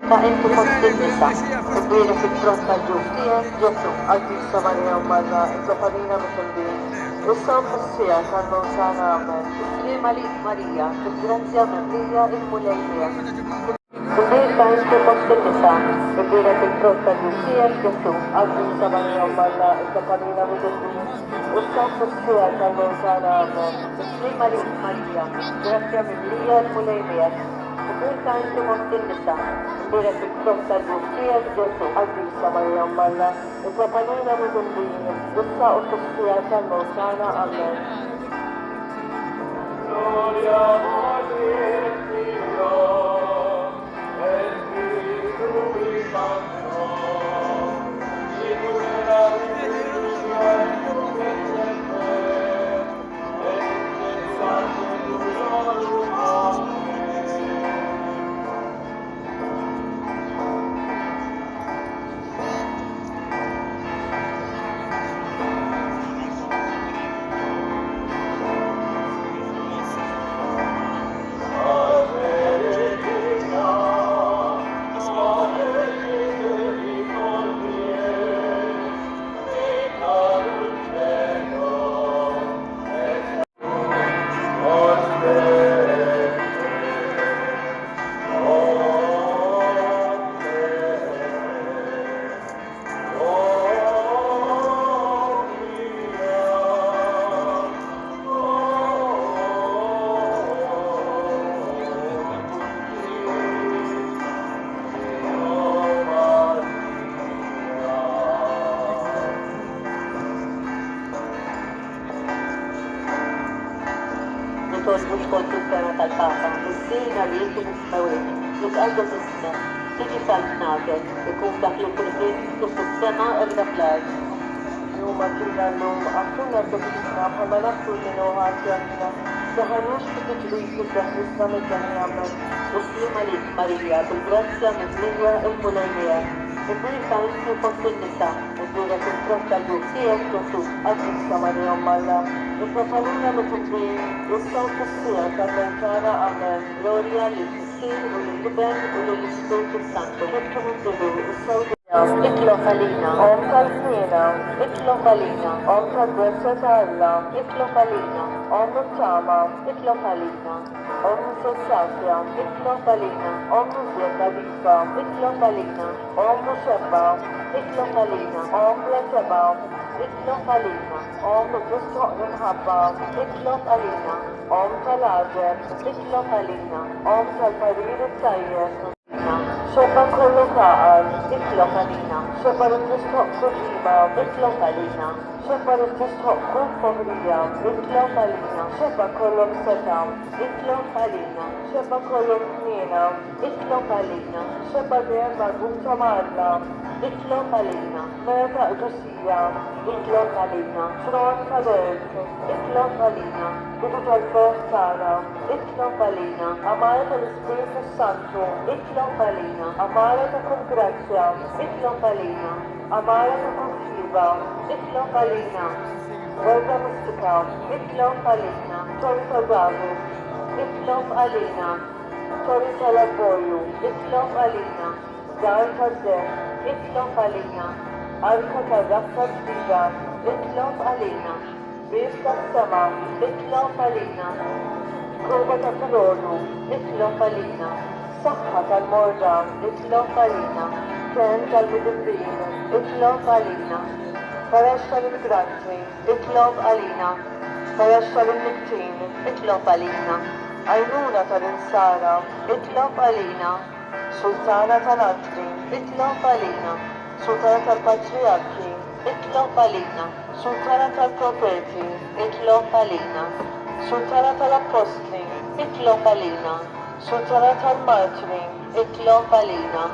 Ta' inti fost in-nisa, il-bira fit-tron tal-ġustijiet, Ġesu, għal-Krista Marija Marra, il-Zafarina Mitundin, il-som fis-sija tal-Mawsana Amen, il-Slima li Marija, il-Grazja Memlija il-Mulejnija. Il-bir ta' inti fost in-nisa, il-bira fit-tron tal-ġustijiet, Ġesu, għal-Krista Marija Marra, il-Zafarina Mitundin, il-som fis-sija tal-Mawsana Amen, il-Slima li Marija, il-Grazja Memlija il-Mulejnija. Il-birka inti fost in-nisa, il-bira fit-tron tal-ġustijiet, Ġesu, għal-Krista Marija Marra, il-Zafarina Mitundin, il-som fis-sija tal-Mawsana Amen. Gloria Tolbu xkoltu s-sena tal-Papa, il-sina li jinti nismawet, jitqaddas ismek, tiġi sal-naget, ikun dak li kulħin kif is-sema ebda fl-art. Juma ġina l-lum, għaffuna t-tibisna bħama naftu li noħat janna, daħanux t-tġbis t-daħlisna mid-daħjamen, u slima li Marija, bil-grazzja mizlija il-mulajnija. Il-birka inti fost il-nisa, il-bira fit-tron tal-ġustijiet, Ġesu, għal-Krista Marija Marra, il-Zafarina Mitundin, il-som fis-sija tal-Mawsana Amen, Gloria lill-Missil u lill-Iben u lill-Ispiritu Santu. Kif mundilu, il-sawdija, itlob għalina, om tal-snina, itlob għalina, om tal-grazza ta' Alla, itlob għalina, om it-tama, itlob għalina, om is-sensazja, itlob għalina, om iżjed għadifa, itlob għalina, om xebba, itlob għalina, om la seba, itlob għalina, om ġustoq l-mħabba, itlob għalina, om tal-għaġeb, itlob għalina, om tal-parir it-tajjeb. Xebba kollu kaqal, itlob għalina, xebba ġustoq kullima, itlob għalina, xebba ġustoq kull fohrija, itlob għalina, xebba kollu seta, itlob għalina, xebba kollu knina, itlob għalina, xebba dejjem marbuta ma'Alla, itlob għalina, mera ta' ġusija, itlob għalina, xron tal-erk, itlob għalina, bidu tal-fer tara, itlob għalina, amara tal-Ispiritu Santu, itlob għalina, amara ta' kun grazzja, itlob għalina, amara ta' kun xiba, itlob għalina, verda mistika, itlob għalina, ċori tal-David, itlob għalina, ċori tal-Abboju, itlob għalina, dar tal-Zem, itlob għalina, arka tal-Rabta ġdida, itlob għalina, bif tas-sema, itlob għalina, kurba ta' filgħodu, itlob għalina, saħħa tal-morda, itlob għalina, ken tal-midibrin, itlob għalina, farax tal-immigranti, itlob għalina, farax tal-immiktin, itlob għalina, għajnuna tal-insara, itlob għalina, sultana tal-altri, itlob għalina, sultana tal-patriarki, itlob għalina, sultana tal-profeti, itlob għalina, sultana tal-apostli, itlob għalina, sultana tal-martri, itlob għalina,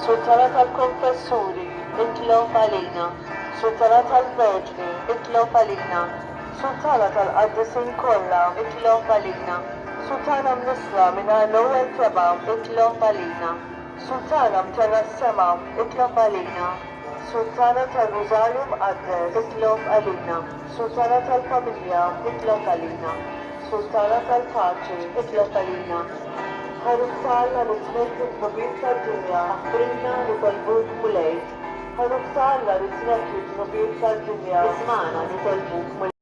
sultana tal-konfessuri, itlob għalina, sultana tal-verġni, itlob għalina, sultana tal-qaddisin kollha, itlob għalina, sultana mnisla minn l-ewwel seba' itlob għalina, sultana mterra s-sema, itlob għalina, sultana tal-Rużarju Mqaddes, itlob għalina, sultana tal-familja, itlob għalina, sultana tal-paċi, itlob għalina, Haruksala Riznetis Nobita Dunya, Akbrina Nitalbuk Mulej. Haruksala Riznetis Nobita Dunya, Ismana Nitalbuk Mulej.